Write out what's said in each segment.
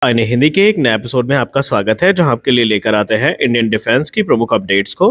आईने हिंदी के एक नए एपिसोड में आपका स्वागत है, जहां आपके लिए लेकर आते हैं इंडियन डिफेंस की प्रमुख अपडेट्स को।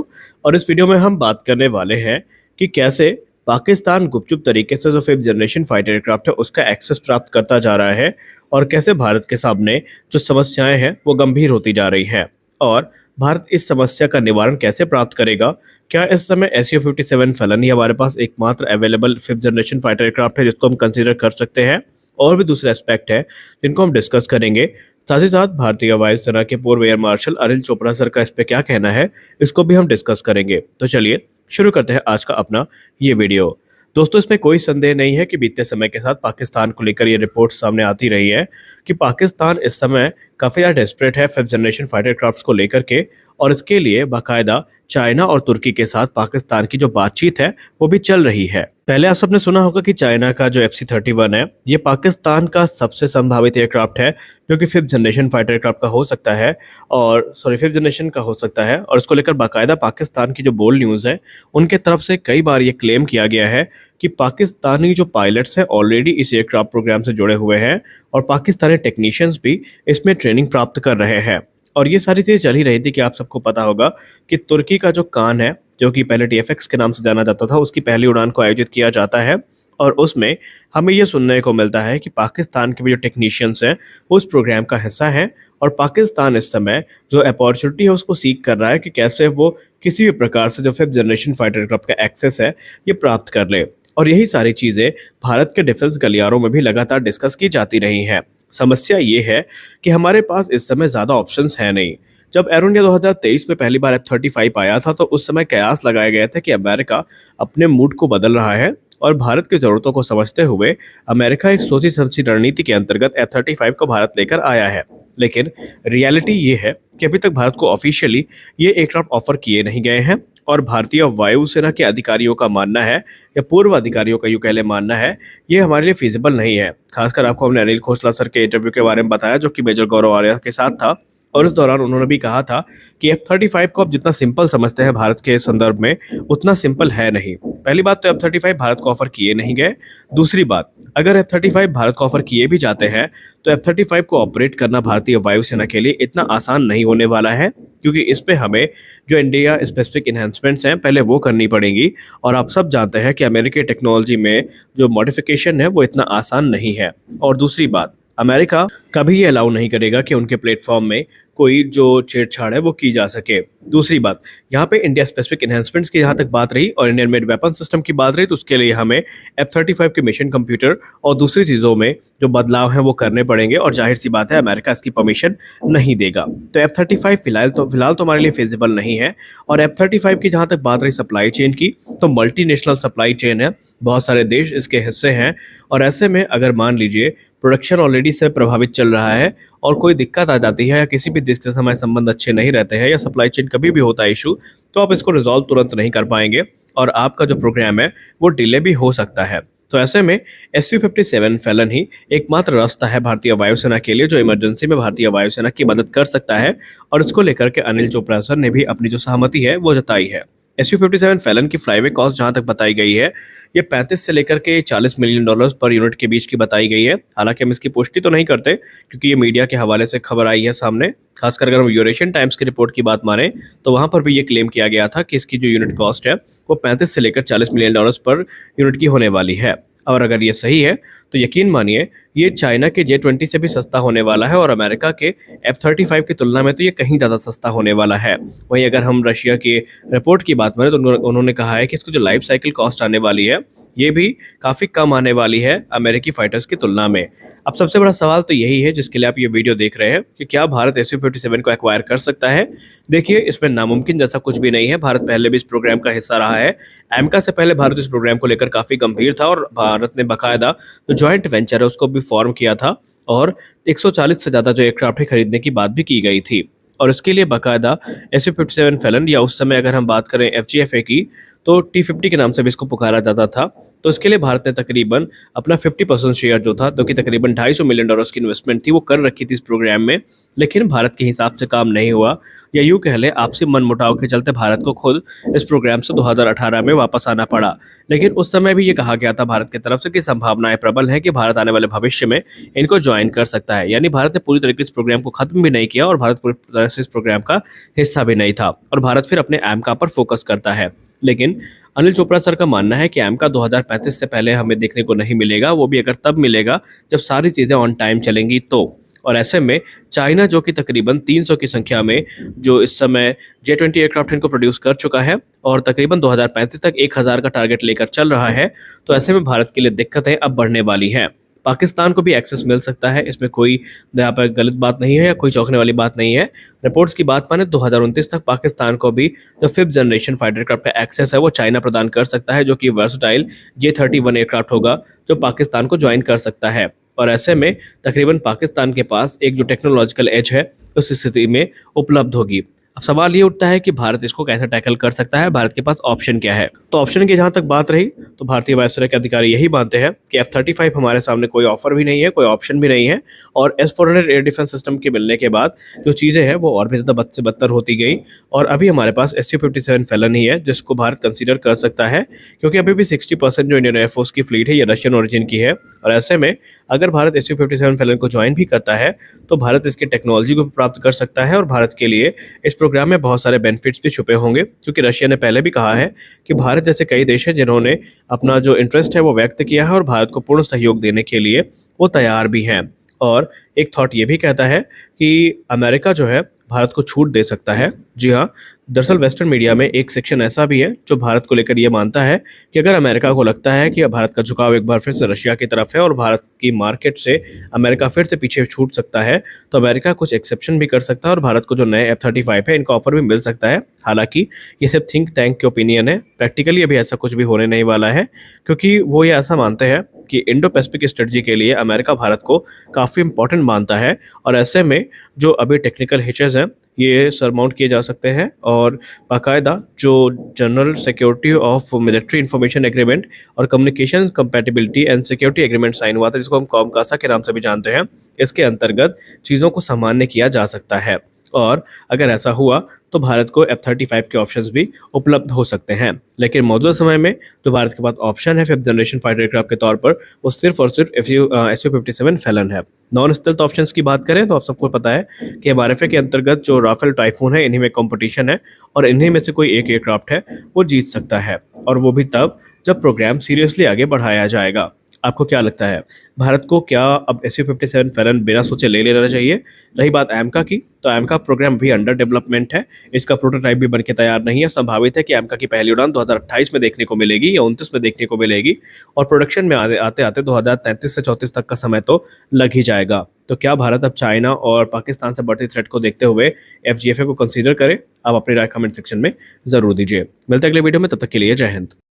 और इस वीडियो में हम बात करने वाले हैं कि कैसे पाकिस्तान गुपचुप तरीके से जो फिफ्थ जनरेशन फाइटर एयरक्राफ्ट है उसका एक्सेस प्राप्त करता जा रहा है, और कैसे भारत के सामने जो समस्याएं हैं वो गंभीर होती जा रही हैं, और भारत इस समस्या का निवारण कैसे प्राप्त करेगा। क्या इस समय SU-57 फैलन ही हमारे पास एकमात्र available fifth generation fighter aircraft है जिसको हम कंसीडर कर सकते हैं। और भी दूसरे एस्पेक्ट है जिनको हम डिस्कस करेंगे। साथ ही साथ भारतीय वायुसेना के पूर्व air marshal Anil Chopra sir का इस पे क्या कहना है, इसको भी हम डिस्कस करेंगे। तो चलिए शुरू करते हैं आज का अपना ये वीडियो। दोस्तों, इसमें कोई संदेह नहीं है कि बीते समय के साथ पाकिस्तान को लेकर ये रिपोर्ट सामने आती रही है कि पाकिस्तान इस समय काफ़ी ज़्यादा डेस्परेट है फिफ्थ जनरेशन फाइटर क्राफ्ट्स को लेकर के, और इसके लिए बाकायदा चाइना और तुर्की के साथ पाकिस्तान की जो बातचीत है वो भी चल रही है। पहले आप सबने सुना होगा कि चाइना का जो FC-31 है ये पाकिस्तान का सबसे संभावित एयरक्राफ्ट है जो कि फिफ्थ जनरेशन फाइटर एयरक्राफ्ट का हो सकता है, और फिफ्थ जनरेशन का हो सकता है। और इसको लेकर बाकायदा पाकिस्तान की जो बोल्ड न्यूज़ है उनके तरफ से कई बार ये क्लेम किया गया है कि पाकिस्तानी जो पायलट्स हैं ऑलरेडी इस एयरक्राफ्ट प्रोग्राम से जुड़े हुए हैं, और पाकिस्तानी टेक्नीशियंस भी इसमें ट्रेनिंग प्राप्त कर रहे हैं। और ये सारी चीज़ चल ही रही थी कि आप सबको पता होगा कि तुर्की का जो कान है, जो कि पहले TFX के नाम से जाना जाता था, उसकी पहली उड़ान को आयोजित किया जाता है, और उसमें हमें ये सुनने को मिलता है कि पाकिस्तान के भी जो टेक्नीशियंस हैं वो उस प्रोग्राम का हिस्सा हैं, और पाकिस्तान इस समय जो अपॉर्चुनिटी है उसको सीख कर रहा है कि कैसे वो किसी भी प्रकार से जो फिफ्थ जनरेशन फाइटर एयरक्राफ्ट का एक्सेस है ये प्राप्त कर ले। और यही सारी चीज़ें भारत के डिफेंस गलियारों में भी लगातार डिस्कस की जाती रही हैं। समस्या ये है कि हमारे पास इस समय ज़्यादा ऑप्शंस हैं नहीं। जब एरो इंडिया 2023 में पहली बार F-35 आया था तो उस समय कयास लगाए गए थे कि अमेरिका अपने मूड को बदल रहा है, और भारत की ज़रूरतों को समझते हुए अमेरिका एक सोची समझी रणनीति के अंतर्गत F-35 को भारत लेकर आया है। लेकिन रियलिटी ये है कि अभी तक भारत को ऑफिशियली ये एयरक्राफ्ट ऑफर किए नहीं गए हैं, और भारतीय वायुसेना के अधिकारियों का मानना है, या पूर्व अधिकारियों का यूँ कह ले मानना है, ये हमारे लिए फिजिबल नहीं है। खासकर आपको हमने अनिल खोसला सर के इंटरव्यू के बारे में बताया जो कि मेजर गौरव आर्या के साथ था, और इस दौरान उन्होंने भी कहा था कि F-35 को आप जितना सिंपल समझते हैं भारत के संदर्भ में, उतना सिंपल है नहीं। पहली बात तो F-35 भारत को ऑफर किए नहीं गए। दूसरी बात, अगर F-35 भारत को ऑफर किए भी जाते हैं तो F-35 को ऑपरेट करना भारतीय वायुसेना के लिए इतना आसान नहीं होने वाला है, क्योंकि इस पे हमें जो इंडिया स्पेसिफिक इन्हेंसमेंट्स हैं पहले वो करनी पड़ेंगी, और आप सब जानते हैं कि अमेरिकी टेक्नोलॉजी में जो मॉडिफिकेशन है वो इतना आसान नहीं है। और दूसरी बात, अमेरिका कभी ये अलाउ नहीं करेगा कि उनके प्लेटफॉर्म में कोई जो छेड़छाड़ है वो की जा सके। दूसरी बात, यहाँ पे इंडिया स्पेसिफिक एनहेंसमेंट्स की जहाँ तक बात रही और इंडियन मेड वेपन सिस्टम की बात रही, तो उसके लिए हमें F-35 के मिशन कंप्यूटर और दूसरी चीज़ों में जो बदलाव हैं वो करने पड़ेंगे, और जाहिर सी बात है अमेरिका इसकी परमिशन नहीं देगा। तो F-35 फिलहाल तो हमारे लिए फिजिबल नहीं है। और F-35 की जहाँ तक बात रही सप्लाई चेन की, तो मल्टीनेशनल सप्लाई चेन है, बहुत सारे देश इसके हिस्से हैं, और ऐसे में अगर मान लीजिए प्रोडक्शन ऑलरेडी से प्रभावित चल रहा है और कोई दिक्कत आ जाती है, या किसी भी देश के साथ हमारे संबंध अच्छे नहीं रहते हैं, या सप्लाई चेन कभी भी होता है इशू, तो आप इसको रिजॉल्व तुरंत नहीं कर पाएंगे, और आपका जो प्रोग्राम है वो डिले भी हो सकता है। तो ऐसे में SU-57 फैलन ही एकमात्र रास्ता है भारतीय वायुसेना के लिए जो इमरजेंसी में भारतीय वायुसेना की मदद कर सकता है, और इसको लेकर के अनिल चोपड़ा सर ने भी अपनी जो सहमति है वो जताई है। SU-57 फैलन की फ्लाईवे कॉस्ट जहां तक बताई गई है ये 35 से लेकर के $40 मिलियन पर यूनिट के बीच की बताई गई है। हालांकि हम इसकी पुष्टि तो नहीं करते, क्योंकि ये मीडिया के हवाले से खबर आई है सामने। खासकर अगर हम यूरेशियन टाइम्स की रिपोर्ट की बात माने तो वहां पर भी ये क्लेम किया गया था कि इसकी जो यूनिट कॉस्ट है वो 35 से लेकर $40 मिलियन पर यूनिट की होने वाली है। और अगर ये सही है तो यकीन मानिए ये चाइना के J-20 से भी सस्ता होने वाला है, और अमेरिका के F-35 की तुलना में तो ये कहीं ज़्यादा सस्ता होने वाला है। वहीं अगर हम रशिया की रिपोर्ट की बात करें तो उन्होंने कहा है कि इसको जो लाइफ साइकिल कॉस्ट आने वाली है ये भी काफ़ी कम आने वाली है अमेरिकी फाइटर्स की तुलना में। अब सबसे बड़ा सवाल तो यही है जिसके लिए आप ये वीडियो देख रहे हैं कि क्या भारत SU-57 को एक्वायर कर सकता है। देखिए, इसमें नामुमकिन जैसा कुछ भी नहीं है। भारत पहले भी इस प्रोग्राम का हिस्सा रहा है। AMCA से पहले भारत इस प्रोग्राम को लेकर काफ़ी गंभीर था, और भारत ने बाकायदा जो जॉइंट वेंचर है उसको भी फॉर्म किया था, और 140 से ज़्यादा जो एयरक्राफ्ट खरीदने की बात भी की गई थी। और इसके लिए बाकायदा SU-57 फैलन, या उस समय अगर हम बात करें FGFA की, तो T50 के नाम से भी इसको पुकारा जाता था। तो इसके लिए भारत ने तकरीबन अपना 50% शेयर जो था, जो कि तकरीबन $250 मिलियन की इन्वेस्टमेंट थी, वो कर रखी थी इस प्रोग्राम में। लेकिन भारत के हिसाब से काम नहीं हुआ, या यूँ कह लें आपसी मनमुटाव के चलते भारत को खुद इस प्रोग्राम से 2018 में वापस आना पड़ा। लेकिन उस समय भी ये कहा गया था भारत की तरफ से कि संभावनाएं प्रबल हैं कि भारत आने वाले भविष्य में इनको ज्वाइन कर सकता है। यानी भारत ने पूरी तरीके से इस प्रोग्राम को खत्म भी नहीं किया और भारत पूरी तरह से इस प्रोग्राम का हिस्सा भी नहीं था, और भारत फिर अपने एमका पर फोकस करता है। लेकिन अनिल चोपड़ा सर का मानना है कि एमका 2035 से पहले हमें देखने को नहीं मिलेगा, वो भी अगर तब मिलेगा जब सारी चीज़ें ऑन टाइम चलेंगी तो। और ऐसे में चाइना, जो कि तकरीबन 300 की संख्या में जो इस समय J-20 एयरक्राफ्ट इनको प्रोड्यूस कर चुका है और तकरीबन 2035 तक 1000 का टारगेट लेकर चल रहा है, तो ऐसे में भारत के लिए दिक्कतें अब बढ़ने वाली हैं। पाकिस्तान को भी एक्सेस मिल सकता है, इसमें कोई यहाँ पर गलत बात नहीं है या कोई चौंकने वाली बात नहीं है। रिपोर्ट्स की बात माने 2029 तक पाकिस्तान को भी जो 5th जनरेशन फाइटर एयरक्राफ्ट का एक्सेस है वो चाइना प्रदान कर सकता है, जो कि वर्सटाइल J-31 एयरक्राफ्ट होगा जो पाकिस्तान को ज्वाइन कर सकता है। और ऐसे में तकरीबन पाकिस्तान के पास एक जो टेक्नोलॉजिकल एज है उस स्थिति में उपलब्ध होगी। अब सवाल ये उठता है कि भारत इसको कैसे टैकल कर सकता है, भारत के पास ऑप्शन क्या है। तो ऑप्शन की जहां तक बात रही, तो भारतीय वायुसेना के अधिकारी यही मानते हैं कि F-35 हमारे सामने कोई ऑफर भी नहीं है, कोई ऑप्शन भी नहीं है। और S-400 एयर डिफेंस सिस्टम के मिलने के बाद जो चीज़ें हैं वो और भी ज़्यादा बद से बदतर होती गई, और अभी हमारे पास Su-57 फैलन ही है जिसको भारत कंसीडर कर सकता है, क्योंकि अभी भी 60% जो इंडियन एयरफोर्स की फ्लीट है ये रशियन ओरिजिन की है। और ऐसे में अगर भारत Su-57 फैलन को ज्वाइन भी करता है तो भारत इसकी टेक्नोलॉजी को प्राप्त कर सकता है, और भारत के लिए इस प्रोग्राम में बहुत सारे बेनिफिट्स भी छुपे होंगे, क्योंकि रशिया ने पहले भी कहा है कि भारत जैसे कई देश हैं जिन्होंने अपना जो इंटरेस्ट है वो व्यक्त किया है और भारत को पूर्ण सहयोग देने के लिए वो तैयार भी हैं। और एक थॉट ये भी कहता है कि अमेरिका जो है भारत को छूट दे सकता है। जी हाँ, दरअसल वेस्टर्न मीडिया में एक सेक्शन ऐसा भी है जो भारत को लेकर ये मानता है कि अगर अमेरिका को लगता है कि भारत का झुकाव एक बार फिर से रशिया की तरफ है और भारत की मार्केट से अमेरिका फिर से पीछे छूट सकता है, तो अमेरिका कुछ एक्सेप्शन भी कर सकता है और भारत को जो नए F-35 है इनका ऑफर भी मिल सकता है। हालांकि ये सिर्फ थिंक टैंक के ओपिनियन है, प्रैक्टिकली अभी ऐसा कुछ भी होने नहीं वाला है, क्योंकि वो ये ऐसा मानते हैं कि इंडो पैसिफिक स्ट्रेटजी के लिए अमेरिका भारत को काफ़ी इंपॉर्टेंट मानता है। और ऐसे में जो अभी टेक्निकल हिचेस हैं ये सरमाउंट किए जा सकते हैं, और बाकायदा जो general security of military information agreement और communication compatibility and security agreement sign हुआ था, जिसको हम कॉमकासा के नाम से भी जानते हैं, इसके अंतर्गत चीज़ों को सामान्य किया जा सकता है। और अगर ऐसा हुआ तो भारत को F-35 के ऑप्शंस भी उपलब्ध हो सकते हैं। लेकिन मौजूदा समय में जो भारत के पास ऑप्शन है 5th जनरेशन फाइटर एयरक्राफ्ट के तौर पर, वो सिर्फ और सिर्फ Su-57 फैलन है। नॉन स्टेल्थ ऑप्शंस की बात करें तो आप सबको पता है कि MRFA के अंतर्गत जो राफेल टाइफून है इन्हीं में कंपटीशन है, और इन्हीं में से कोई एक एयरक्राफ्ट है वो जीत सकता है, और वो भी तब जब प्रोग्राम सीरियसली आगे बढ़ाया जाएगा। आपको क्या लगता है, भारत को क्या अब Su-57 फैलन बिना सोचे ले लेना चाहिए? रही बात एमका की, तो एमका प्रोग्राम भी अंडर डेवलपमेंट है, इसका प्रोटोटाइप भी बनके तैयार नहीं है। संभावित है कि एमका की पहली उड़ान 2028 में देखने को मिलेगी या 29 में देखने को मिलेगी, और प्रोडक्शन में आते आते 2033 से 34 तक का समय तो लग ही जाएगा। तो क्या भारत अब चाइना और पाकिस्तान से बढ़ती थ्रेट को देखते हुए FGFA को कंसीडर करे? आप अपनी राय कमेंट सेक्शन में जरूर दीजिए। मिलते हैं अगले वीडियो में, तब तक के लिए जय हिंद।